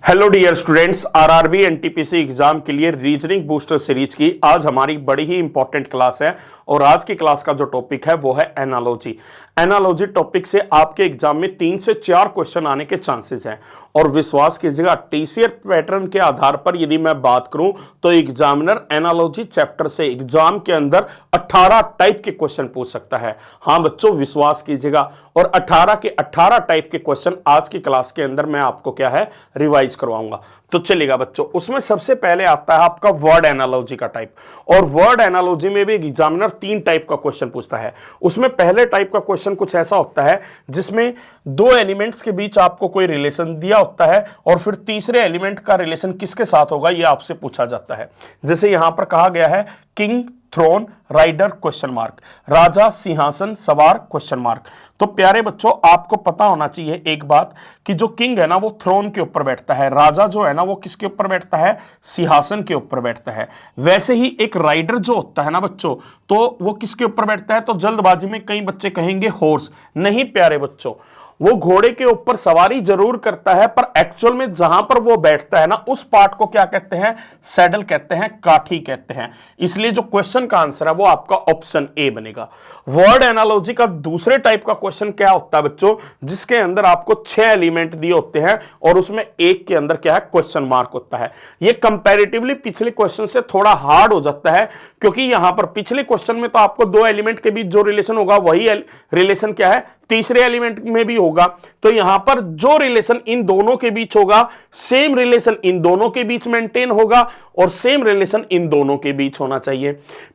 Hello dear students, RRB NTPC exam के लिए reasoning booster series की आज हमारी बड़ी ही इंपॉर्टेंट क्लास है। और आज की क्लास का जो टॉपिक है वो है एनालॉजी। एनालॉजी टॉपिक से आपके एग्जाम में 3 से 4 क्वेश्चन आने के चांसेस हैं। और विश्वास कीजिएगा, टीसीआर पैटर्न के आधार पर यदि मैं बात करूं तो एग्जामिनर एनालॉजी चैप्टर से एग्जाम के अंदर 18 टाइप के क्वेश्चन पूछ सकता है। हाँ बच्चों, विश्वास कीजिएगा, और 18 के 18 टाइप के क्वेश्चन आज की क्लास के अंदर मैं आपको क्या है रिवाइज करवाऊंगा। तो चलेगा बच्चों, उसमें सबसे पहले आता है आपका वर्ड एनालॉजी का टाइप। और वर्ड एनालॉजी में भी एग्जामिनर 3 टाइप का क्वेश्चन पूछता है। उसमें पहले टाइप का क्वेश्चन कुछ ऐसा होता है जिसमें 2 एलिमेंट्स के बीच आपको कोई रिलेशन दिया होता है और फिर तीसरे एलिमेंट का रिलेशन किसके साथ होगा यह आपसे पूछा जाता है। जैसे यहां पर कहा गया है king throne rider question mark, राजा सिंहासन सवार क्वेश्चन मार्क। तो प्यारे बच्चों, आपको पता होना चाहिए एक बात कि जो किंग है ना वो थ्रोन के ऊपर बैठता है, राजा जो है ना वो किसके ऊपर बैठता है, सिंहासन के ऊपर बैठता है। वैसे ही एक राइडर जो होता है ना बच्चों, तो वो किसके ऊपर बैठता है, तो जल्दबाजी में कई बच्चे कहेंगे हॉर्स। नहीं प्यारे बच्चों, वो घोड़े के ऊपर सवारी जरूर करता है पर एक्चुअल में जहां पर वो बैठता है ना उस पार्ट को क्या कहते हैं, सैडल कहते हैं, काठी कहते हैं। इसलिए जो क्वेश्चन का आंसर है वो आपका ऑप्शन ए बनेगा। वर्ड एनालॉजी का दूसरे टाइप का क्वेश्चन क्या होता है बच्चों, जिसके अंदर आपको 6 एलिमेंट दिए होते हैं और उसमें एक के अंदर क्या है, क्वेश्चन मार्क होता है। ये कंपैरेटिवली पिछले क्वेश्चन से थोड़ा हार्ड हो जाता है, क्योंकि यहां पर पिछले क्वेश्चन में तो आपको 2 एलिमेंट के बीच जो रिलेशन होगा वही रिलेशन क्या है, तीसरे एलिमेंट में भी होगा। तो यहां पर जो रिलेशन इन दोनों के बीच होगा, सेम रिलेशन इन दोनों के बीच मेंटेन होगा और सेम रिलेशन इन दोनों के बीच होना चाहिए।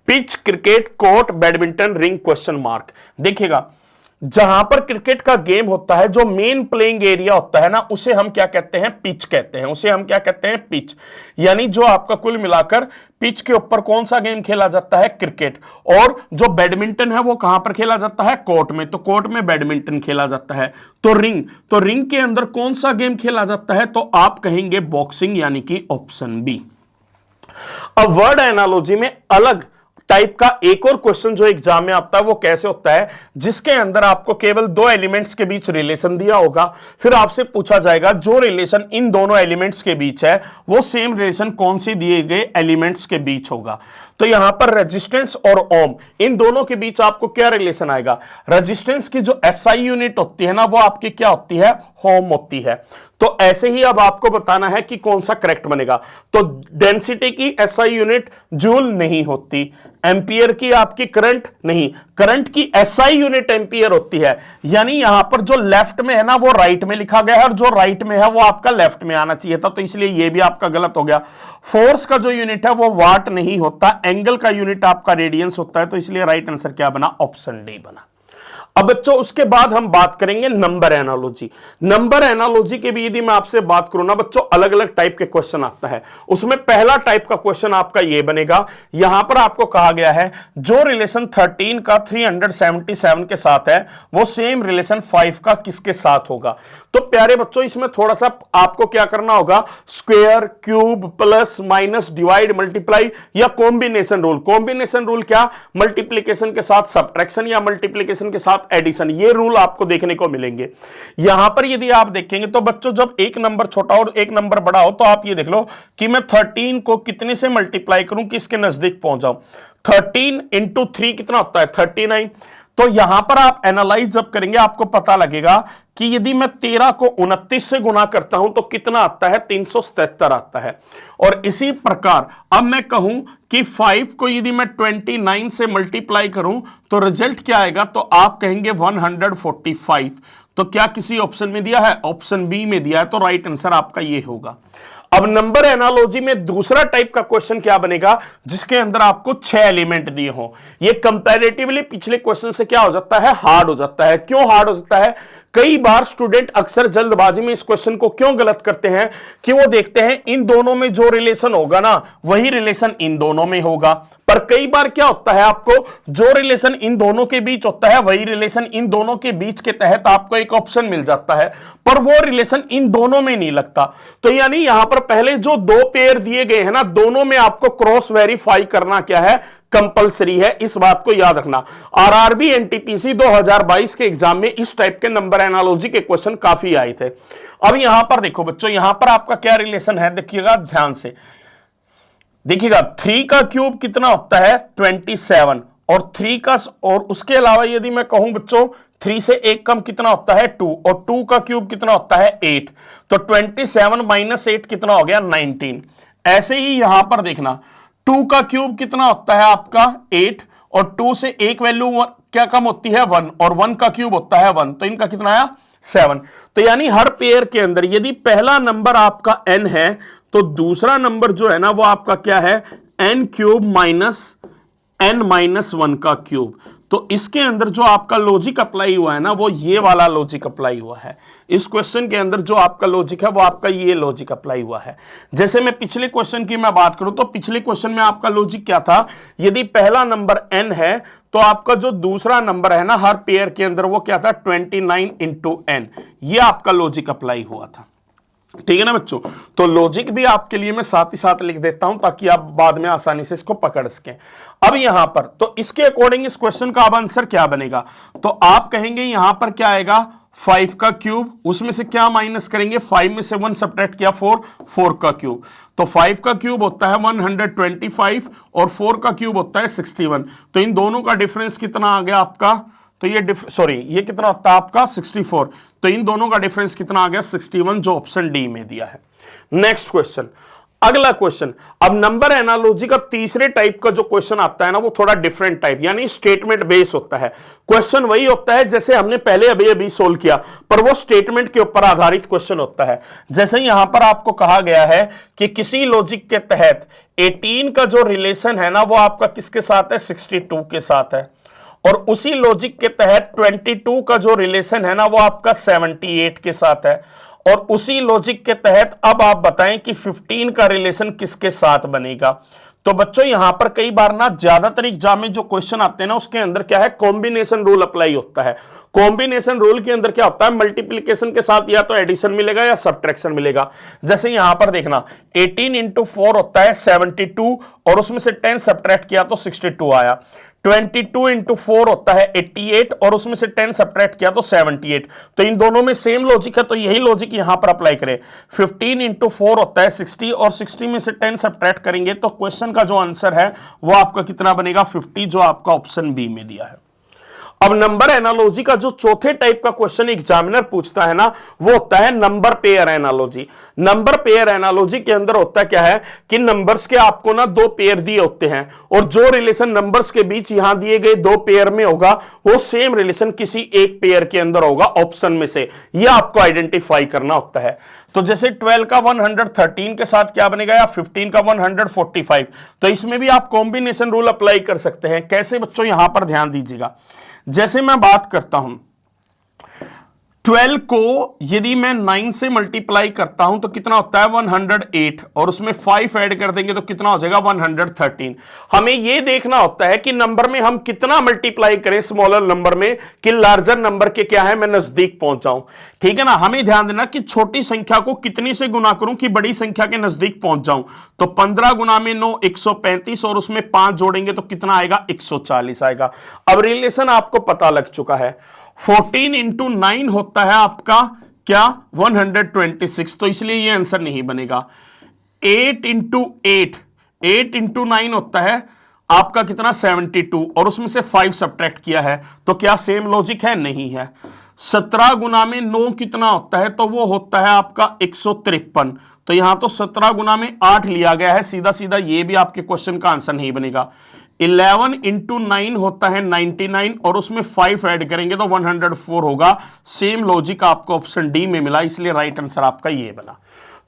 Pitch, cricket, court, badminton, ring question mark. देखिएगा, जहां पर क्रिकेट का गेम होता है, जो मेन प्लेइंग एरिया होता है ना, उसे हम क्या कहते हैं, पिच कहते हैं। उसे हम क्या कहते हैं, पिच। यानी जो आपका कुल मिलाकर पिच के ऊपर कौन सा गेम खेला जाता है, क्रिकेट। और जो बैडमिंटन है वो कहां पर खेला जाता है, कोर्ट में। तो कोर्ट में बैडमिंटन खेला जाता है। तो रिंग के अंदर कौन सा गेम खेला जाता है, तो आप कहेंगे बॉक्सिंग, यानी कि ऑप्शन बी। अब वर्ड एनालॉजी में अलग टाइप का एक और क्वेश्चन जो एग्जाम में आता है वो कैसे होता है, जिसके अंदर आपको केवल 2 एलिमेंट्स के बीच रिलेशन दिया होगा, फिर आपसे पूछा जाएगा जो रिलेशन इन दोनों एलिमेंट्स के बीच है वो सेम रिलेशन कौन से दिए गए एलिमेंट्स के बीच होगा। तो यहां पर रेजिस्टेंस और ओम, इन दोनों के बीच आपको क्या रिलेशन आएगा। रेजिस्टेंस की जो एसआई यूनिट होती है ना वो आपकी क्या होती है, ओम होती है। तो ऐसे ही अब आपको बताना है कि कौन सा करेक्ट बनेगा। तो डेंसिटी की एसआई यूनिट जूल नहीं होती, एम्पियर की आपकी करंट नहीं, करंट की एसआई यूनिट एम्पियर होती है। यानी यहां पर जो लेफ्ट में है ना वो राइट में लिखा गया है और जो राइट में है वो आपका लेफ्ट में आना चाहिए था, तो इसलिए ये भी आपका गलत हो गया। फोर्स का जो यूनिट है वो वाट नहीं होता, एंगल का यूनिट आपका रेडियंस होता है, तो इसलिए राइट आंसर क्या बना, ऑप्शन डी बना। अब बच्चों उसके बाद हम बात करेंगे नंबर एनालॉजी। नंबर एनालॉजी के भी यदि मैं आपसे बात करूं ना बच्चों, अलग अलग टाइप के क्वेश्चन आता है। उसमें पहला टाइप का क्वेश्चन आपका ये बनेगा, यहां पर आपको कहा गया है जो रिलेशन 13 का 377 के साथ है वो सेम रिलेशन 5 का किसके साथ होगा। तो प्यारे बच्चों, इसमें थोड़ा सा आपको क्या करना होगा, square, cube, plus, minus, divide, multiply या कॉम्बिनेशन रूल। कॉम्बिनेशन रूल क्या, मल्टीप्लीकेशन के साथ सब्ट्रैक्शन या मल्टीप्लीकेशन के साथ एडिशन, ये रूल आपको देखने को मिलेंगे। यहां पर यदि आप देखेंगे तो बच्चों जब एक नंबर छोटा और एक नंबर बड़ा हो तो आप ये देख लो कि मैं 13 को कितने से मल्टीप्लाई करूं कि इसके नजदीक पहुंच जाऊं। 13 इंटू 3 कितना होता है, 39। तो यहां पर आप एनालाइज जब करेंगे आपको पता लगेगा कि यदि मैं 13 को 29 से गुना करता हूं तो कितना आता है, 377 आता है। और इसी प्रकार अब मैं कहूं कि 5 को यदि मैं 29 से मल्टीप्लाई करूं तो रिजल्ट क्या आएगा, तो आप कहेंगे 145। तो क्या किसी ऑप्शन में दिया है, ऑप्शन बी में दिया है, तो राइट आंसर आपका ये होगा। अब नंबर एनालॉजी में दूसरा टाइप का क्वेश्चन क्या बनेगा, जिसके अंदर आपको 6 एलिमेंट दिए हों। ये कंपैरेटिवली पिछले क्वेश्चन से क्या हो जाता है, हार्ड हो जाता है। क्यों हार्ड हो जाता है, कई बार स्टूडेंट अक्सर जल्दबाजी में इस क्वेश्चन को क्यों गलत करते हैं कि वो देखते हैं इन दोनों में जो रिलेशन होगा ना वही रिलेशन इन दोनों में होगा। पर कई बार क्या होता है, आपको जो रिलेशन इन दोनों के बीच होता है वही रिलेशन इन दोनों के बीच के तहत आपको एक ऑप्शन मिल जाता है, पर वो रिलेशन इन दोनों में नहीं लगता। तो यानी यहां पर पहले जो 2 पेयर दिए गए हैं ना, दोनों में आपको क्रॉस वेरीफाई करना क्या है, कंपलसरी है, इस बात को याद रखना। आरआरबी एनटीपीसी 2022 के एग्जाम में इस टाइप के नंबर एनालॉजी के क्वेश्चन काफी आए थे। अब यहां पर देखो बच्चों, यहां पर आपका क्या रिलेशन है, देखिएगा ध्यान से, देखिएगा 3 का क्यूब कितना होता है 27, और 3 का, और उसके अलावा यदि मैं कहूं बच्चों 3 से 1 कम कितना होता है 2, और 2 का क्यूब कितना होता है 8, तो 27 माइनस 8 कितना हो गया 19। ऐसे ही यहां पर देखना 2 का क्यूब कितना होता है आपका 8, और 2 से 1 वैल्यू क्या कम होती है 1, और 1 का क्यूब होता है 1, तो इनका कितना आया 7। तो यानी हर पेयर के अंदर यदि पहला नंबर आपका n है तो दूसरा नंबर जो है ना वो आपका क्या है n cube minus n minus 1 का क्यूब। तो इसके अंदर जो आपका लॉजिक अप्लाई हुआ है ना वो ये वाला लॉजिक अप्लाई हुआ है। इस क्वेश्चन के अंदर जो आपका लॉजिक है वो आपका ये लॉजिक अप्लाई हुआ है। जैसे मैं पिछले क्वेश्चन की मैं बात करूं तो पिछले क्वेश्चन में आपका लॉजिक क्या था, यदि पहला नंबर n है तो आपका जो दूसरा नंबर है ना हर पेयर के अंदर वो क्या था 29 इंटू n, ये आपका लॉजिक अप्लाई हुआ था। ठीक है ना बच्चों, तो लॉजिक भी आपके लिए मैं साथ ही साथ लिख देता हूं ताकि आप बाद में आसानी से इसको पकड़ सकें। अब यहां पर तो इसके अकॉर्डिंग इस क्वेश्चन का अब आंसर क्या बनेगा, तो आप कहेंगे यहां पर क्या आएगा 5 का क्यूब, उसमें से क्या माइनस करेंगे 5 में से 1 सब्ट्रैक्ट किया 4 का क्यूब, तो 5 का क्यूब होता है 125 और 4 का क्यूब होता है 61। तो इन दोनों का डिफरेंस कितना आ गया आपका, तो ये कितना होता है आपका 64, तो इन दोनों का डिफरेंस कितना आ गया 61, जो ऑप्शन डी में दिया है। नेक्स्ट क्वेश्चन, अगला क्वेश्चन, अब नंबर एनालॉजी का तीसरे टाइप का जो क्वेश्चन आता है ना वो थोड़ा डिफरेंट टाइप, यानी स्टेटमेंट बेस होता है। क्वेश्चन वही होता है जैसे हमने पहले अभी सोल्व किया, पर वो स्टेटमेंट के ऊपर आधारित क्वेश्चन होता है। जैसे यहां पर आपको कहा गया है कि किसी लॉजिक के तहत 18 का जो रिलेशन है ना वो आपका किसके साथ है 62 के साथ है, और उसी लॉजिक के तहत 22 का जो रिलेशन है ना वो आपका 78 के साथ है, और उसी लॉजिक के तहत अब आप बताएं कि 15 का रिलेशन किसके साथ बनेगा। तो बच्चों यहां पर कई बार ना ज्यादातर एग्जाम में जो क्वेश्चन आते हैं ना उसके अंदर क्या है कॉम्बिनेशन रूल अप्लाई होता है। कॉम्बिनेशन रूल के अंदर क्या होता है मल्टीप्लिकेशन के साथ या तो एडिशन मिलेगा या सब्ट्रैक्शन मिलेगा। जैसे यहां पर देखना 18 इंटू 4 होता है 72, और उसमें से 10 सब्ट्रैक्ट किया तो 62 आया। 22 इंटू 4 होता है 88, और उसमें से 10 सब्ट्रैक्ट किया तो 78। तो इन दोनों में सेम लॉजिक है, तो यही लॉजिक यहां पर अप्लाई करें। 15 इंटू 4 होता है 60, और 60 में से 10 सब्ट्रैक्ट करेंगे तो क्वेश्चन का जो आंसर है वो आपका कितना बनेगा 50, जो आपका ऑप्शन बी में दिया है। अब नंबर एनालॉजी का जो चौथे टाइप का क्वेश्चन एग्जामिनर पूछता है ना वो होता है number pair analogy. Number pair analogy के अंदर होता क्या है कि नंबर्स के आपको ना 2 पेयर दिए होते हैं, और जो रिलेशन नंबर्स के बीच यहां दिए गए 2 पेयर में होगा वो सेम रिलेशन किसी एक पेयर के अंदर होगा ऑप्शन में से, यह आपको आइडेंटिफाई करना होता है। तो जैसे 12 का 113 के साथ क्या बनेगा, या 15 का 145, तो इसमें भी आप कॉम्बिनेशन रूल अप्लाई कर सकते हैं। कैसे बच्चों, यहां पर ध्यान दीजिएगा। जैसे मैं बात करता हूं 12 को यदि मैं 9 से मल्टीप्लाई करता हूं तो कितना होता है 108, और उसमें 5 ऐड कर देंगे तो कितना हो जाएगा 113। हमें यह देखना होता है कि नंबर में हम कितना मल्टीप्लाई करें स्मॉलर नंबर में कि लार्जर नंबर के क्या है मैं नजदीक पहुंच जाऊं। ठीक है ना, हमें ध्यान देना कि छोटी संख्या को कितनी से गुना करूं कि बड़ी संख्या के नजदीक पहुंच जाऊं। तो 15 गुना में 9 135, और उसमें 5 जोड़ेंगे तो कितना आएगा 140 आएगा। अब रिलेशन आपको पता लग चुका है। 14 इंटू 9 होता है आपका क्या 126, तो इसलिए ये आंसर नहीं बनेगा। 8 इंटू 8 इंटू 9 होता है आपका कितना 72, और उसमें से 5 सब्ट्रैक्ट किया है, तो क्या सेम लॉजिक है, नहीं है। 17 गुना में 9 कितना होता है, तो वो होता है आपका 153, तो यहां तो 17 गुना में 8 लिया गया है, सीधा सीधा ये भी आपके क्वेश्चन का आंसर नहीं बनेगा। 11 इंटू 9 होता है 99, और उसमें 5 ऐड करेंगे तो 104 होगा। सेम लॉजिक आपको ऑप्शन डी में मिला, इसलिए राइट आंसर आपका ये बना।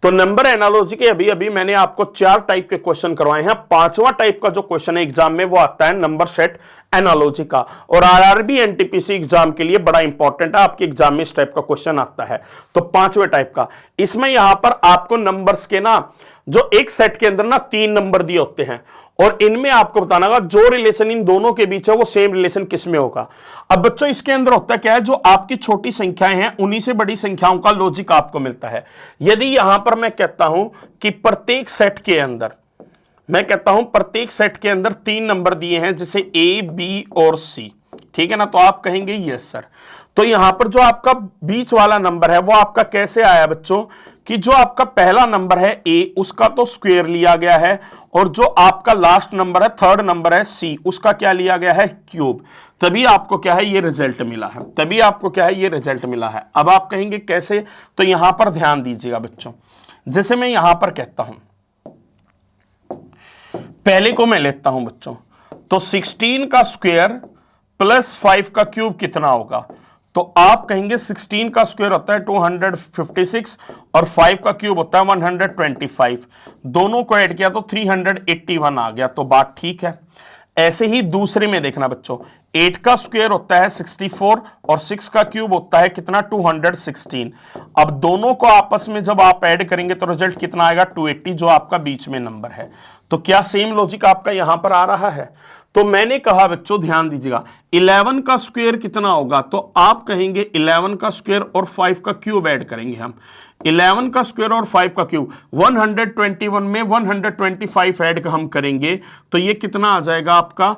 तो नंबर एनालॉजी के अभी मैंने आपको 4 टाइप के क्वेश्चन करवाए हैं। 5वां टाइप का जो क्वेश्चन है एग्जाम में वो आता है नंबर सेट एनालॉजी का, और आरआरबी एनटीपीसी एग्जाम के लिए बड़ा इंपॉर्टेंट है, आपके एग्जाम में इस टाइप का क्वेश्चन आता है। तो 5वें टाइप का, इसमें यहां पर आपको नंबर्स के ना जो एक सेट के अंदर ना 3 नंबर दिए होते हैं, और इनमें आपको बताना होगा जो रिलेशन इन दोनों के बीच है वो सेम रिलेशन किस में होगा। अब बच्चों इसके अंदर होता क्या है, जो आपकी छोटी संख्याएं हैं उन्हीं से बड़ी संख्याओं का लॉजिक आपको मिलता है। यदि यहां पर मैं कहता हूं कि प्रत्येक सेट के अंदर मैं कहता हूं प्रत्येक सेट के अंदर 3 नंबर दिए हैं, जैसे ए, बी और सी, ठीक है ना, तो आप कहेंगे यस सर। तो यहां पर जो आपका बीच वाला नंबर है वो आपका कैसे आया बच्चों, कि जो आपका पहला नंबर है ए, उसका तो स्क्वायर लिया गया है, और जो आपका लास्ट नंबर है, थर्ड नंबर है सी, उसका क्या लिया गया है, क्यूब। तभी आपको क्या है, ये रिजल्ट मिला है, तभी आपको क्या है, ये रिजल्ट मिला है। अब आप कहेंगे कैसे, तो यहां पर ध्यान दीजिएगा बच्चों, जैसे मैं यहां पर कहता हूं, पहले को मैं लेता हूं बच्चों, तो 16 का स्क्वायर प्लस 5 का क्यूब कितना होगा, तो आप कहेंगे 16 का स्क्वायर होता है 256 और 5 का क्यूब होता है 125, दोनों को ऐड किया तो 381 आ गया, तो बात ठीक है। ऐसे ही दूसरे में देखना बच्चों, 8 का स्क्वायर होता है 64 और 6 का क्यूब होता है कितना, 216। अब दोनों को आपस में जब आप ऐड करेंगे तो रिजल्ट कितना आएगा, 280, जो आपका बीच में नंबर है। तो क्या सेम लॉजिक आपका यहां पर आ रहा है। तो मैंने कहा बच्चों ध्यान दीजिएगा, 11 का स्क्वायर कितना होगा, तो आप कहेंगे 11 का स्क्वायर और 5 का क्यूब ऐड करेंगे हम, 11 का स्क्वायर और 5 का क्यूब, 121 में 125 ऐड हम करेंगे तो ये कितना आ जाएगा आपका,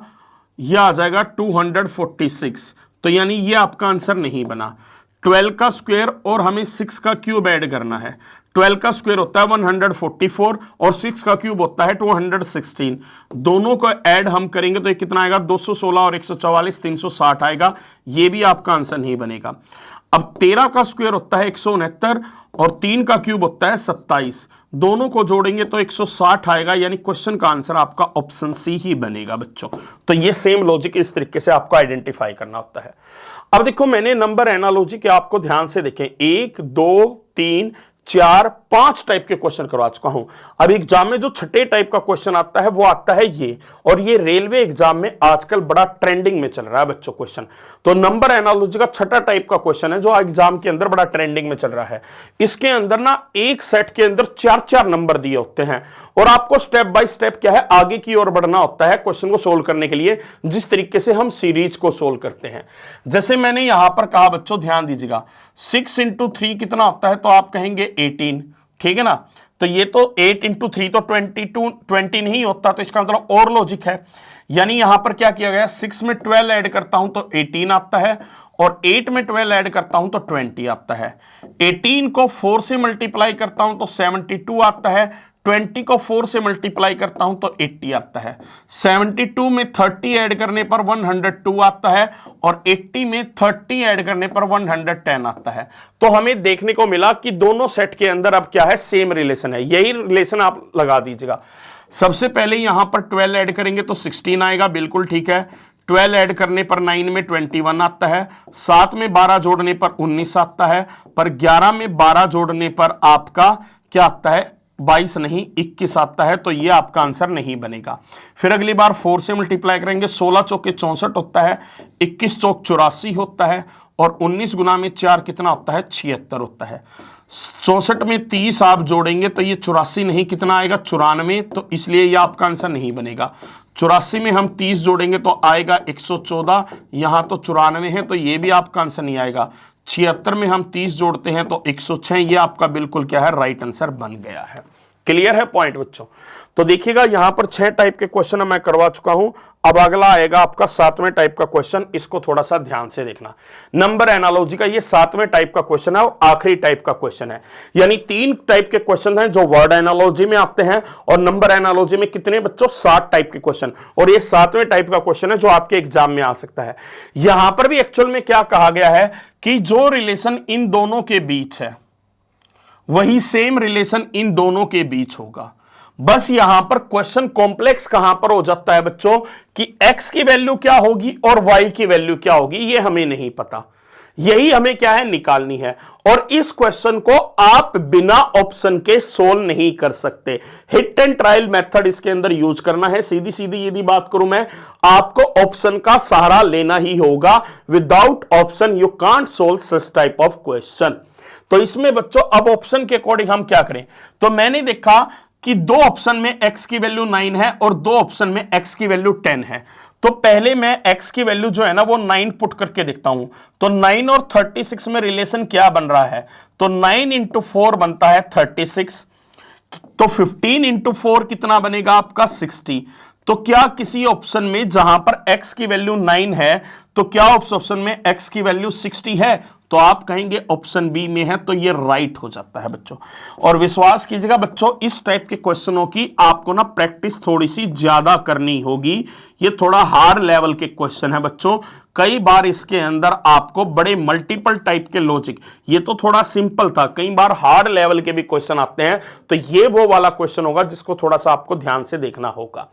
ये आ जाएगा 246। तो यानी ये आपका आंसर नहीं बना। 12 का स्क्वायर और हमें 6 का क्यूब ऐड करना है, 12 का स्क्वायर होता है 144 और 6 का क्यूब होता है 216, दोनों को ऐड हम करेंगे तो ये कितना आएगा, 216 और 144 360 आएगा, ये भी आपका आंसर नहीं बनेगा। अब 13 का स्क्वायर होता है 169 और 3 का क्यूब होता है 27, दोनों को जोड़ेंगे तो 160 आएगा, यानी क्वेश्चन का आंसर आपका ऑप्शन सी ही बनेगा बच्चों। तो ये सेम लॉजिक इस तरीके से आपको आइडेंटिफाई करना होता है। अब देखो मैंने नंबर एनालॉजी के आपको ध्यान से देखें, 1 2 3 4 5 टाइप के क्वेश्चन करवा चुका हूं। अब एग्जाम में जो छठे टाइप का क्वेश्चन आता है वो आता है ये, और ये रेलवे एग्जाम में आजकल बड़ा ट्रेंडिंग में चल रहा है बच्चों क्वेश्चन। तो नंबर एनालॉजी का छठा टाइप का क्वेश्चन है जो एग्जाम के अंदर बड़ा ट्रेंडिंग में चल रहा है। इसके अंदर ना एक सेट के अंदर 4-4 नंबर दिए होते हैं और आपको स्टेप बाय स्टेप क्या है आगे की ओर बढ़ना होता है क्वेश्चन को सोल्व करने के लिए, जिस तरीके से हम सीरीज को सोल्व करते हैं। जैसे मैंने यहां पर कहा बच्चों ध्यान दीजिएगा, 6 × 3 कितना होता है, तो आप कहेंगे 18, ठीक है ना। तो ये तो 8 × 3 तो 20 नहीं होता, तो इसका मतलब और लॉजिक है। यानी यहां पर क्या किया गया, 6 में 12 ऐड करता हूं तो 18 आता है और 8 में 12 ऐड करता हूं तो 20 आता है। 18 को 4 से मल्टीप्लाई करता हूं तो 72 आता है, 20 को 4 से मल्टीप्लाई करता हूं तो 80 आता है। 72 में 30 ऐड करने पर 102 आता है और 80 में 30 ऐड करने पर 110 आता है। तो हमें देखने को मिला कि दोनों सेट के अंदर अब क्या है, सेम रिलेशन है। यही रिलेशन आप लगा दीजिएगा। सबसे पहले यहां पर 12 ऐड करेंगे तो 16 आएगा, बिल्कुल ठीक है। 12 ऐड करने पर 9 में 21 आता है, 7 में 12 जोड़ने पर 19 आता है, पर 11 में 12 जोड़ने पर आपका क्या आता है, 22 नहीं 21 आता है। तो ये आपका आंसर नहीं बनेगा। फिर अगली बार 4 से मल्टीप्लाई करेंगे, 16 चौके 64 होता है, 21 चौक 84 होता है और 19 गुना में 4 कितना होता है, 76 होता है। 64 में 30 आप जोड़ेंगे तो ये 84 नहीं कितना आएगा, 94, तो इसलिए ये आपका आंसर नहीं बनेगा। 84 में हम 30 जोड़ेंगे तो आएगा 114, यहां तो 94 है तो ये भी आपका आंसर नहीं आएगा। 76 में हम 30 जोड़ते हैं तो 106, ये आपका बिल्कुल क्या है, राइट आंसर बन गया है। क्लियर है पॉइंट बच्चों। तो देखिएगा यहां पर 6 टाइप के क्वेश्चन मैं करवा चुका हूं। अब अगला आएगा आपका 7वें टाइप का क्वेश्चन, इसको थोड़ा सा ध्यान से देखना। नंबर एनालॉजी का ये 7वें टाइप का क्वेश्चन है और आखिरी टाइप का क्वेश्चन है। यानी 3 टाइप के क्वेश्चन हैं जो वर्ड एनालॉजी में आते हैं और नंबर एनालॉजी में कितने बच्चों, 7 टाइप के क्वेश्चन, और ये 7वें टाइप का क्वेश्चन है जो आपके एग्जाम में आ सकता है। यहां पर भी एक्चुअल में क्या कहा गया है कि जो रिलेशन इन दोनों के बीच है वही सेम रिलेशन इन दोनों के बीच होगा। बस यहां पर क्वेश्चन कॉम्प्लेक्स कहां पर हो जाता है बच्चों कि x की वैल्यू क्या होगी और y की वैल्यू क्या होगी, ये हमें नहीं पता। यही हमें क्या है, निकालनी है। और इस क्वेश्चन को आप बिना ऑप्शन के सोल्व नहीं कर सकते। हिट एंड ट्रायल मेथड इसके अंदर यूज करना है। सीधी सीधी यदि बात करूं मैं, आपको ऑप्शन का सहारा लेना ही होगा। Without option you can't solve such type of question. तो इसमें बच्चों अब ऑप्शन के अकॉर्डिंग हम क्या करें, तो मैंने देखा कि 2 ऑप्शन में x की वैल्यू 9 है और 2 ऑप्शन में x की वैल्यू 10 है। तो पहले मैं x की वैल्यू जो है ना वो 9 पुट करके देखता हूं। तो 9 और 36 में रिलेशन क्या बन रहा है, तो 9 × 4 बनता है 36। तो 15 इंटू 4 कितना बनेगा आपका 60। तो क्या किसी ऑप्शन में जहां पर x की वैल्यू 9 है, तो क्या उस ऑप्शन में x की वैल्यू 60 है? तो आप कहेंगे ऑप्शन बी में है, तो ये राइट हो जाता है बच्चों। और विश्वास कीजिएगा बच्चों, इस टाइप के क्वेश्चनों की आपको ना प्रैक्टिस थोड़ी सी ज्यादा करनी होगी। ये थोड़ा हार्ड लेवल के क्वेश्चन है बच्चों। कई बार इसके अंदर आपको बड़े मल्टीपल टाइप के लॉजिक, ये तो थोड़ा सिंपल था, कई बार हार्ड लेवल के भी क्वेश्चन आते हैं। तो ये वो वाला क्वेश्चन होगा जिसको थोड़ा सा आपको ध्यान से देखना होगा।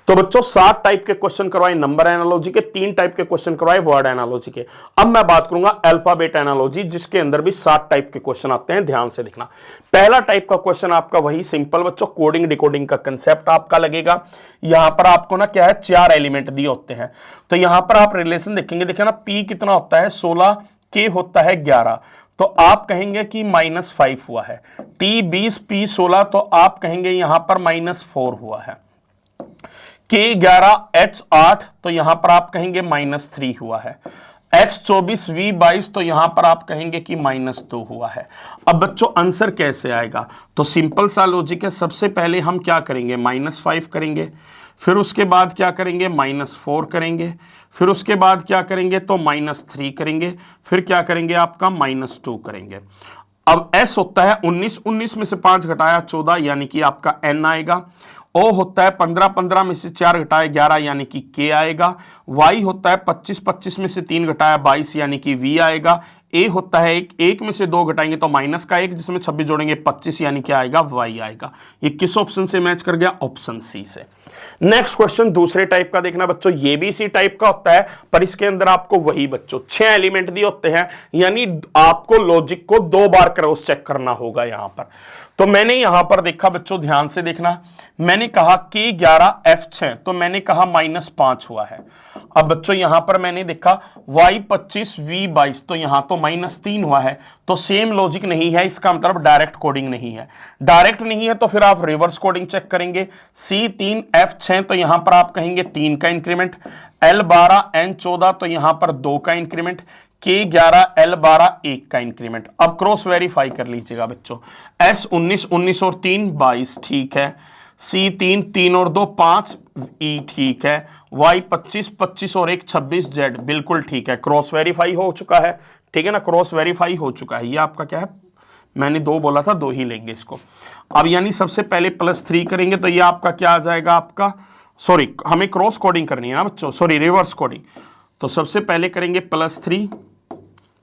तो बच्चों 7 टाइप के क्वेश्चन करवाए नंबर एनालॉजी के, 3 टाइप के क्वेश्चन करवाए वर्ड एनालॉजी के। अब मैं बात करूंगा अल्फाबेट एनालॉजी, जिसके अंदर भी 7 टाइप के क्वेश्चन आते हैं, ध्यान से देखना। पहला टाइप का क्वेश्चन आपका वही सिंपल बच्चों, कोडिंग डिकोडिंग का कंसेप्ट आपका लगेगा। यहां पर आपको ना क्या है, 4 एलिमेंट दिए होते हैं। तो यहां पर आप रिलेशन देखेंगे, देखिए ना P कितना होता है 16, K होता है 11, तो आप कहेंगे कि -5 हुआ है। T 20, P 16, तो आप कहेंगे यहां पर -4 हुआ है। K 11, H 8, तो यहां पर आप कहेंगे -3 हुआ है। X 24, V 22, तो यहां पर आप कहेंगे कि -2 हुआ है। अब बच्चों आंसर कैसे आएगा? तो सिंपल सा लॉजिक है। सबसे पहले हम क्या करेंगे, -5 करेंगे, फिर उसके बाद क्या करेंगे, -4 करेंगे, फिर उसके बाद क्या करेंगे, तो -3 करेंगे, फिर क्या करेंगे आपका -2 करेंगे। अब S होता है 19, 19 में से 5 घटाया 14, यानी कि आपका N आएगा। O होता है 15, 15 में से 4 घटाया 11, यानी कि K आएगा। Y होता है 25, 25 में से 3 घटाया 22, यानी कि V आएगा। A होता है 1 में से 2 घटाएंगे तो -1, जिसमें 26 जोड़ेंगे 25, यानी क्या आएगा, Y आएगा। ये किस ऑप्शन से मैच कर गया, ऑप्शन सी से। नेक्स्ट क्वेश्चन दूसरे टाइप का देखना बच्चों, ये भी इसी टाइप का होता है, पर इसके अंदर आपको वही बच्चों 6 एलिमेंट दिए होते हैं, यानी आपको लॉजिक को 2 बार क्रॉस चेक करना होगा यहां पर। तो मैंने यहां पर देखा बच्चों, ध्यान से देखना, मैंने कहा K 11 F 6, तो मैंने कहा -5 हुआ है। अब बच्चों यहां पर मैंने देखा Y 25 V 22, तो यहां तो -3 हुआ है। तो सेम लॉजिक नहीं है, इसका मतलब डायरेक्ट कोडिंग नहीं है। डायरेक्ट नहीं है तो फिर आप रिवर्स कोडिंग चेक करेंगे। C 3 F 6, तो यहां पर आप कहेंगे 3 का इंक्रीमेंट। L 12 N 14, तो यहां पर 2 का इंक्रीमेंट। K 11 L 12 1 का इंक्रीमेंट। अब क्रॉस वेरीफाई कर लीजिएगा बच्चों। S 19, 19 और 3 22, ठीक है। C 3, 3 और 2 5, E ठीक है। Y 25, 25 और 1 26, Z बिल्कुल ठीक है। क्रॉस वेरीफाई हो चुका है, ठीक है ना, क्रॉस वेरीफाई हो चुका है। ये आपका क्या है, मैंने 2 बोला था, 2 ही लेंगे इसको। अब यानी सबसे पहले +3 करेंगे तो ये आपका क्या आ जाएगा, आपका सॉरी हमें क्रॉस कोडिंग करनी है ना बच्चों, सॉरी रिवर्स कोडिंग। तो सबसे पहले करेंगे +3,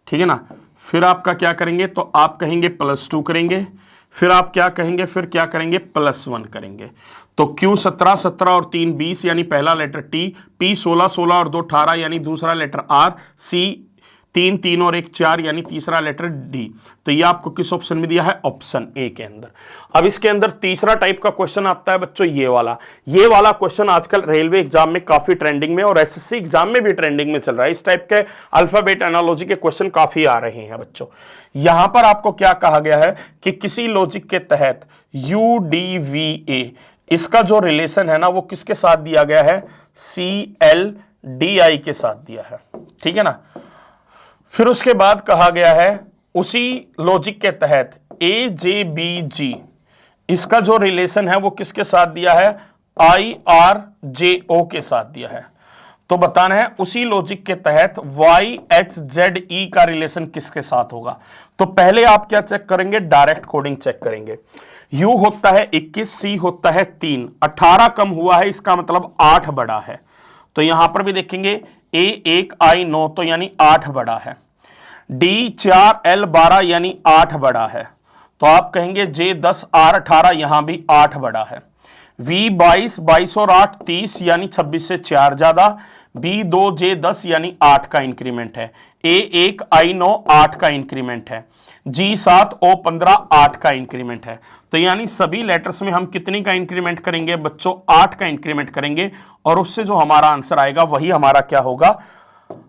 ठीक है ना, फिर आपका क्या करेंगे, तो आप कहेंगे +2 करेंगे, फिर आप क्या कहेंगे, फिर क्या करेंगे, +1 करेंगे। तो Q 17, 17 और 3 20, यानी पहला लेटर T, P 16, 16 और 2 18, यानी दूसरा लेटर R, C 3, 3 और 1 4, यानी तीसरा लेटर D। तो ये आपको किस ऑप्शन में दिया है, ऑप्शन ए के अंदर। अब इसके अंदर तीसरा टाइप का क्वेश्चन आता है बच्चों, ये वाला क्वेश्चन आजकल रेलवे एग्जाम में काफी ट्रेंडिंग में और SSC एग्जाम में भी ट्रेंडिंग में चल रहा है। इस टाइप के अल्फाबेट एनालॉजी के क्वेश्चन काफी आ रहे हैं बच्चों। यहां पर आपको क्या कहा गया है कि किसी लॉजिक के तहत UDVA, इसका जो रिलेशन है ना वो किसके साथ दिया गया है, CLDI के साथ दिया है, ठीक है ना। फिर उसके बाद कहा गया है उसी लॉजिक के तहत AJBG, इसका जो रिलेशन है वो किसके साथ दिया है, IRJO के साथ दिया है। तो बताना है उसी लॉजिक के तहत YHZE का रिलेशन किसके साथ होगा। तो पहले आप क्या चेक करेंगे, डायरेक्ट कोडिंग चेक करेंगे। U होता है 21, C होता है 3, 18 कम हुआ है, इसका मतलब 8 बड़ा है। तो यहां पर भी देखेंगे A 1 I 9, तो यानी 8 बड़ा है। D 4 L 12, यानी 8 बड़ा है। तो आप कहेंगे J 10 R 18, यहां भी 8 बड़ा है। V 22, 22 और 8 30, यानी 26 से 4 ज्यादा। B 2 J 10, यानी 8 का इंक्रीमेंट है। A 1 I 9 8 का इंक्रीमेंट है। G 7 O 15 8 का इंक्रीमेंट है। तो यानी सभी लेटर्स में हम कितनी का इंक्रीमेंट करेंगे बच्चों, 8 का इंक्रीमेंट करेंगे, और उससे जो हमारा आंसर आएगा वही हमारा क्या होगा,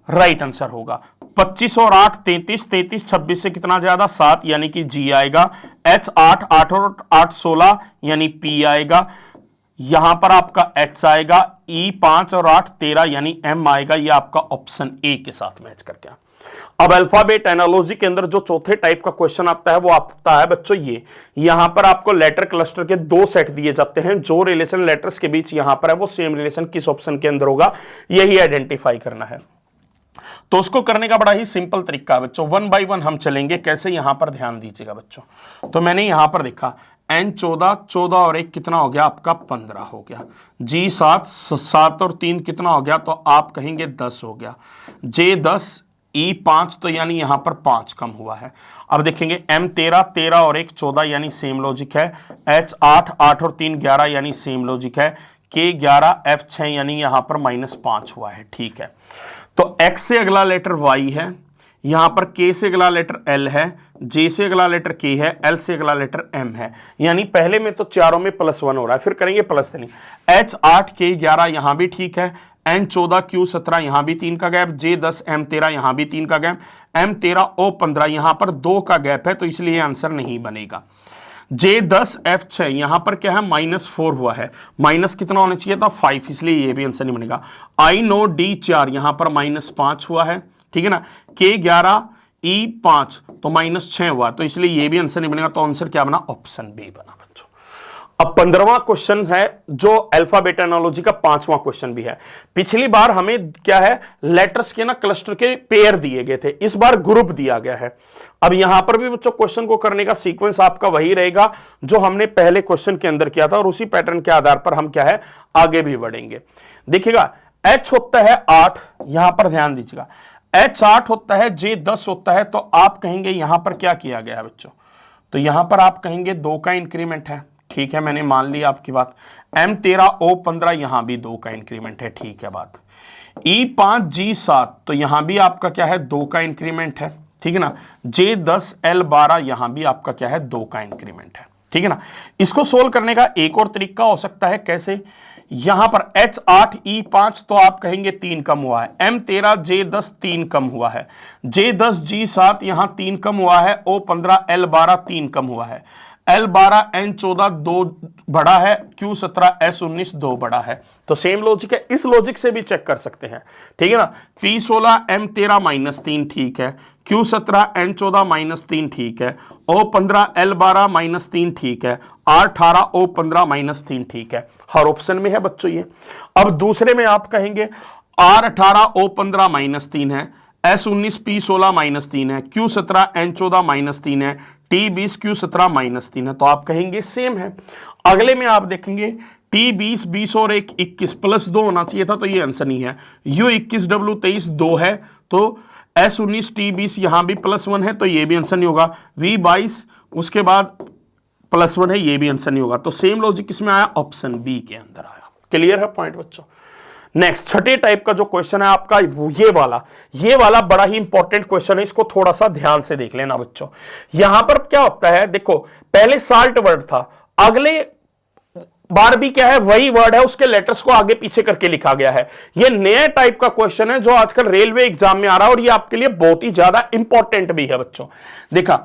राइट आंसर होगा। 25 और 8 33, 33 26 से कितना ज्यादा, 7, यानी कि G आएगा। H 8, 8 और 8 16, यानी P आएगा। यहां पर आपका H आएगा। E 5 और 8 13, यानी M आएगा। ये आपका ऑप्शन ए के साथ मैच करके अब अल्फाबेट एनालॉजी के अंदर जो चौथे टाइप का क्वेश्चन आता है वो आता है बच्चों ये, यहां पर आपको लेटर क्लस्टर के दो सेट दिए जाते हैं, जो रिलेशन लेटर्स के बीच यहां पर है वो सेम रिलेशन किस ऑप्शन के अंदर होगा, यही आइडेंटिफाई करना है। तो उसको करने का बड़ा ही सिंपल तरीका है बच्चों, 1 बाय 1 हम चलेंगे। कैसे, यहां पर ध्यान दीजिएगा बच्चों। तो मैंने यहां पर देखा N 14, 14 और 1 कितना हो गया आपका 15 हो गया, G 7, 7 और 3 कितना हो गया, तो आप कहेंगे 10 हो गया, J 10, E 5, तो यानी यहां पर 5 कम हुआ है। अब देखेंगे M 13, 13 और 1 14 यानी सेम लॉजिक है, H 8, 8 और 3 11 यानी सेम लॉजिक है, K 11, F 6 यानी यहां पर -5 हुआ है। ठीक है, तो X से अगला लेटर Y है, यहां पर K से अगला लेटर L है, J से अगला लेटर K है, L से अगला लेटर M है, यानी पहले में तो चारों में +1 हो रहा है, फिर करेंगे +3। H 8, K 11 यहां भी ठीक है, N 14, Q 17 यहां भी 3 का गैप, J 10, M 13 यहां भी 3 का गैप, M 13, O 15 यहां पर 2 का गैप है, तो इसलिए आंसर नहीं बनेगा। J 10, F 6 यहां पर क्या है -4 हुआ है, माइनस कितना होना चाहिए था 5, इसलिए ये भी आंसर नहीं बनेगा। I नो D 4 यहां पर -5 हुआ है, ठीक है ना, K 11, E 5 तो -6 हुआ, तो इसलिए ये भी आंसर नहीं बनेगा, तो आंसर क्या बना, ऑप्शन बी बना बच्चों। अब 15वां क्वेश्चन है जो अल्फाबेट एनालॉजी का 5वां क्वेश्चन भी है। पिछली बार हमें क्या है, लेटर्स के ना क्लस्टर के पेयर दिए गए थे, इस बार ग्रुप दिया गया है। अब यहां पर भी बच्चों क्वेश्चन को करने का सीक्वेंस आपका वही रहेगा जो हमने पहले क्वेश्चन के अंदर किया था, और उसी पैटर्न के आधार पर हम क्या है आगे भी बढ़ेंगे। देखिएगा H होता है 8, यहां पर ध्यान दीजिएगा, H 8 होता है, J 10 होता है, तो आप कहेंगे यहां पर क्या किया गया है बच्चों, तो यहां पर आप कहेंगे 2 का इंक्रीमेंट है। ठीक है, मैंने मान लिया आपकी बात। M 13, O 15 यहां भी 2 का इंक्रीमेंट है, ठीक है बात। E 5, G 7 तो यहां भी आपका क्या है 2 का इंक्रीमेंट है, ठीक है ना। J 10, L 12 यहां भी आपका क्या है 2 का इंक्रीमेंट है, ठीक है ना। इसको सोल्व करने का एक और तरीका हो सकता है, कैसे, यहां पर H 8, E 5 तो आप कहेंगे 3 कम हुआ है, M 13, J 10 3 कम हुआ है, J 10, G 7 यहां 3 कम हुआ है, O 15, L 12 3 कम हुआ है, L 12, N 14 2 बड़ा है, Q 17, S 19 2 बड़ा है, तो सेम लॉजिक है, इस लॉजिक से भी चेक कर सकते हैं, ठीक है ना। P 16, M 13 -3 ठीक है, Q 17, N 14 -3 ठीक है, O 15, L 12 -3 ठीक है, R 18, O 15 -3 ठीक है, हर ऑप्शन में है बच्चों ये। अब दूसरे में आप कहेंगे R 18, O 15 -3 है, S 19, P 16 -3 है, Q 17, N 14 -3 है, T 20, Q 17 -3 है, तो आप कहेंगे सेम है। अगले में आप देखेंगे T 20, 20 और 1 21 +2 होना चाहिए था, तो ये आंसर नहीं है। U 21, W 23 2 है, तो S 19, T 20 यहां भी +1 है, तो ये भी आंसर नहीं होगा। V 22 उसके बाद +1 है, ये भी आंसर नहीं होगा, तो सेम लॉजिक किसमें आया, ऑप्शन बी के अंदर आया। क्लियर है पॉइंट बच्चों। नेक्स्ट छठे टाइप का जो क्वेश्चन है आपका ये वाला बड़ा ही इंपॉर्टेंट क्वेश्चन है, इसको थोड़ा सा ध्यान से देख लेना बच्चों। यहां पर क्या होता है, देखो पहले साल्ट वर्ड था, अगले बार भी क्या है वही वर्ड है, उसके लेटर्स को आगे पीछे करके लिखा गया है। ये नया टाइप का क्वेश्चन है जो आजकल रेलवे एग्जाम में आ रहा है, और ये आपके लिए बहुत ही ज्यादा इंपॉर्टेंट भी है बच्चों। देखा,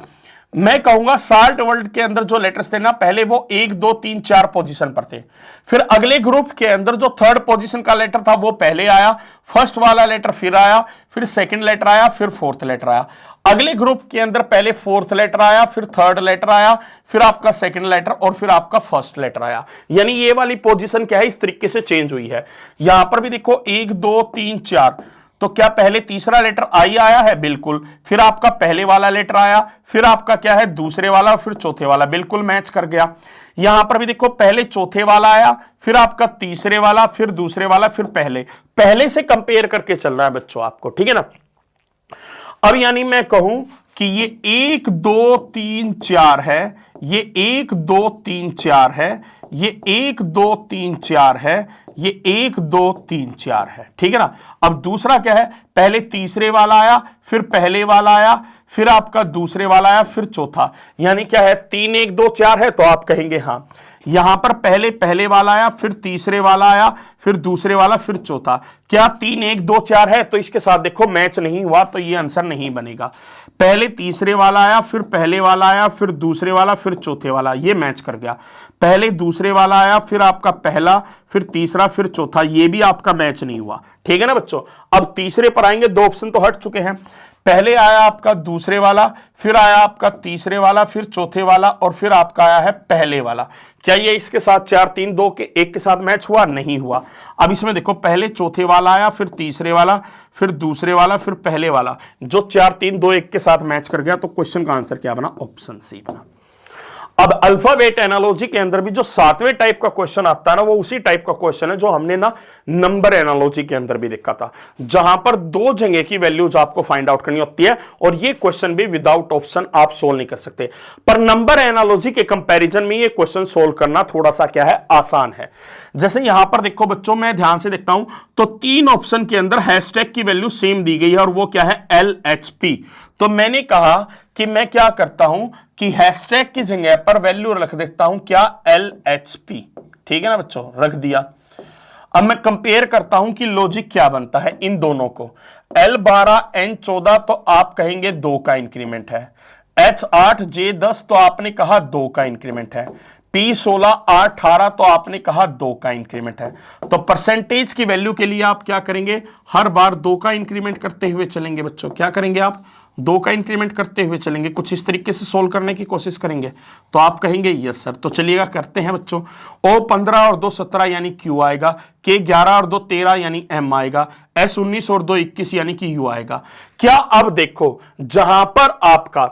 मैं कहूंगा साल्ट वर्ल्ड के अंदर जो लेटर्स थे ना, पहले वो 1 2 3 4 पोजीशन पर थे, फिर अगले ग्रुप के अंदर जो थर्ड पोजीशन का लेटर था वो पहले आया, फर्स्ट वाला लेटर फिर आया, फिर सेकंड लेटर आया, फिर फोर्थ लेटर आया। अगले ग्रुप के अंदर पहले फोर्थ लेटर आया, फिर थर्ड लेटर आया, फिर आपका सेकंड लेटर, और फिर आपका फर्स्ट लेटर आया। यानी ये वाली पोजीशन क्या है, इस तरीके से चेंज हुई है। यहां पर भी देखो 1 2 3 4, तो क्या पहले तीसरा लेटर आई आया है, बिल्कुल, फिर आपका पहले वाला लेटर आया, फिर आपका क्या है दूसरे वाला, फिर चौथे वाला, बिल्कुल मैच कर गया। यहां पर भी देखो पहले चौथे वाला आया, फिर आपका तीसरे वाला, फिर दूसरे वाला, फिर पहले से कंपेयर करके चल रहा है बच्चों आपको, ठीक है ना। अब यानी मैं कहूं कि ये 1 2 3 4 है, ये 1 2 3 4 है, ये 1 2 3 4 है, ये 1 2 3 4 है, ठीक है ना। अब दूसरा क्या है, पहले तीसरे वाला आया, फिर पहले वाला आया, फिर आपका दूसरे वाला आया, फिर चौथा, यानी क्या है 3 1 2 4 है, तो आप कहेंगे हाँ। यहां पर पहले वाला आया, फिर तीसरे वाला आया, फिर दूसरे वाला, फिर चौथा, क्या 3 1 2 4 है, तो इसके साथ देखो मैच नहीं हुआ, तो ये आंसर नहीं बनेगा। पहले तीसरे वाला आया, फिर पहले वाला आया, फिर दूसरे वाला, फिर चौथे वाला, ये मैच कर गया। पहले दूसरे वाला आया, फिर आपका पहला, फिर तीसरा, फिर चौथा, ये भी आपका मैच नहीं हुआ, ठीक है ना बच्चों। अब तीसरे पर आएंगे, 2 ऑप्शन तो हट चुके हैं। पहले आया आपका दूसरे वाला, फिर आया आपका तीसरे वाला, फिर चौथे वाला, और फिर आपका आया है पहले वाला। क्या ये इसके साथ 4 3 2 के 1 के साथ मैच हुआ? नहीं हुआ। अब इसमें देखो, पहले चौथे वाला आया, फिर तीसरे वाला, फिर दूसरे वाला, फिर पहले वाला, जो 4 3 2 1 के साथ मैच कर गया, तो क्वेश्चन का आंसर क्या बना? ऑप्शन सी बना। अब अल्फाबेट एनालॉजी के अंदर भी जो 7वें टाइप का क्वेश्चन आता है ना, वो उसी टाइप का क्वेश्चन है जो हमने ना नंबर एनालॉजी के अंदर भी देखा था, जहां पर 2 जगह की वैल्यूज आपको फाइंड आउट करनी होती है, और ये क्वेश्चन भी विदाउट ऑप्शन आप सोल्व नहीं कर सकते। पर नंबर एनालॉजी के कंपैरिजन में ये क्वेश्चन सोल्व करना थोड़ा सा क्या है? आसान है। जैसे यहां पर देखो बच्चों, मैं ध्यान से देखता हूं तो 3 ऑप्शन के अंदर हैशटैग की वैल्यू सेम दी गई है, और वो क्या है? LHP। तो मैंने कहा कि मैं क्या करता हूं कि हैशटैग की जगह पर वैल्यू रख देता हूं क्या? LHP। ठीक है ना बच्चों, रख दिया। अब मैं कंपेयर करता हूं कि लॉजिक क्या बनता है इन दोनों को। L12 N14 तो आप कहेंगे 2 का इंक्रीमेंट है, H8 J10 तो आपने कहा 2 का इंक्रीमेंट है, P16 R18 तो आपने कहा 2 का इंक्रीमेंट है। तो परसेंटेज की वैल्यू के लिए आप क्या करेंगे? हर बार 2 का इंक्रीमेंट करते हुए चलेंगे बच्चों। क्या करेंगे आप? 2 का इंक्रीमेंट करते हुए चलेंगे। कुछ इस तरीके से सोल्व करने की कोशिश करेंगे, तो आप कहेंगे यस सर। तो चलिएगा करते हैं बच्चों। O 15 और 2 17 यानी Q आएगा, K 11 और 2 13 यानी M आएगा, S 19 और 2 21 यानी कि U आएगा। क्या अब देखो, जहां पर आपका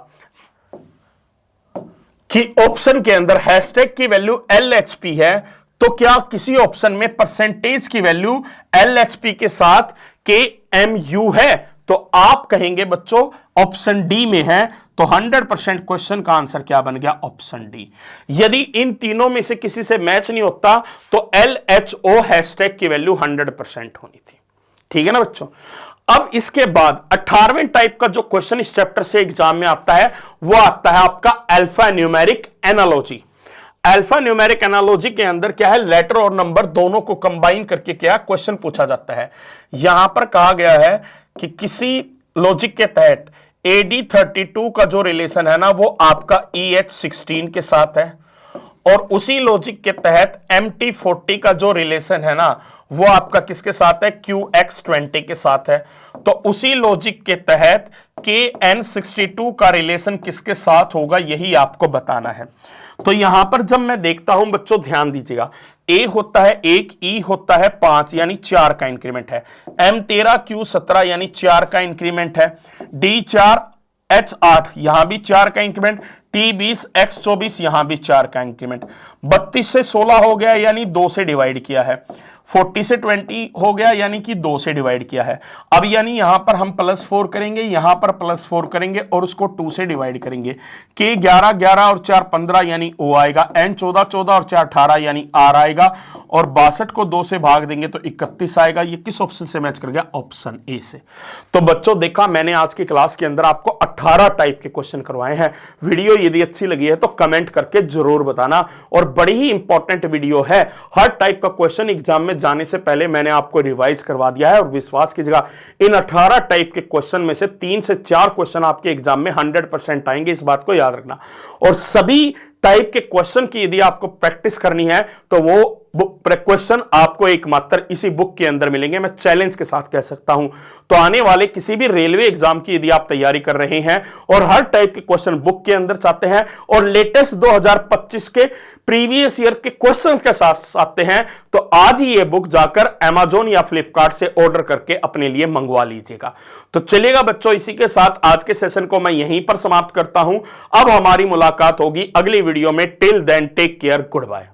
कि ऑप्शन के अंदर हैशटैग की वैल्यू LHP है, तो क्या किसी ऑप्शन में परसेंटेज की वैल्यू LHP के साथ KMU है? तो आप कहेंगे बच्चों ऑप्शन डी में है। तो 100% क्वेश्चन का आंसर क्या बन गया? Option D. यदि इन तीनों में से किसी से मैच नहीं होता तो LHO हैशटैग की वैल्यू 100% होनी थी। ठीक है ना बच्चों। अब इसके बाद 18वें टाइप का जो क्वेश्चन इस चैप्टर से एग्जाम में आता है, वो आता है आपका alpha numeric analogy. Alpha numeric analogy के अंदर क्या है? लेटर और नंबर दोनों को कंबाइन करके क्या क्वेश्चन पूछा जाता है। यहां पर कहा गया है कि किसी लॉजिक के तहत AD32 का जो रिलेशन है ना, वो आपका EH16 के साथ है, और उसी लॉजिक के तहत MT40 का जो रिलेशन है ना, वो आपका किसके साथ है? QX20 के साथ है। तो उसी लॉजिक के तहत KN62 का रिलेशन किसके साथ होगा, यही आपको बताना है। तो यहां पर जब मैं देखता हूं बच्चों, ध्यान दीजिएगा, A होता है 1, E होता है 5 यानी 4 का इंक्रीमेंट है, M13 Q17 यानी 4 का इंक्रीमेंट है, D4 H8 यहां भी 4 का इंक्रीमेंट, T20 X24 यहां भी 4 का इंक्रीमेंट, 32 से 16 हो गया यानी 2 से डिवाइड किया है, 40 से 20 हो गया यानी कि 2 से डिवाइड किया है। अब यानी यहां पर हम +4 करेंगे, यहां पर +4 करेंगे और उसको 2 से डिवाइड करेंगे। K 11 11 और 4 15 यानी O आएगा, N 14 14 और 4 18 यानी R आएगा, और 62 को 2 से भाग देंगे तो 31 आएगा। ये किस ऑप्शन से मैच कर गया? ऑप्शन ए से। तो बच्चों देखा, मैंने आज की क्लास के अंदर आपको 18 टाइप के क्वेश्चन करवाए हैं। वीडियो यदि अच्छी लगी है तो कमेंट करके जरूर बताना, और बड़ी ही इंपॉर्टेंट वीडियो है। हर टाइप का क्वेश्चन एग्जाम में जाने से पहले मैंने आपको रिवाइज करवा दिया है, और विश्वास कीजिएगा इन 18 टाइप के क्वेश्चन में से 3 से 4 क्वेश्चन आपके एग्जाम में 100% आएंगे, इस बात को याद रखना। और सभी टाइप के क्वेश्चन की यदि आपको प्रैक्टिस करनी है तो वो क्वेश्चन आपको एकमात्र इसी बुक के अंदर मिलेंगे, मैं चैलेंज के साथ कह सकता हूं। तो आने वाले किसी भी रेलवे एग्जाम की यदि आप तैयारी कर रहे हैं और हर टाइप के क्वेश्चन बुक के अंदर चाहते हैं, और लेटेस्ट 2025 के प्रीवियस ईयर के क्वेश्चन के साथ आते हैं, तो आज ही ये बुक जाकर Amazon या फ्लिपकार्ट से ऑर्डर करके अपने लिए मंगवा लीजिएगा। तो चलिएगा बच्चों, इसी के साथ आज के सेशन को मैं यहीं पर समाप्त करता हूं। अब हमारी मुलाकात होगी अगली वीडियो में। Till then take care, good bye.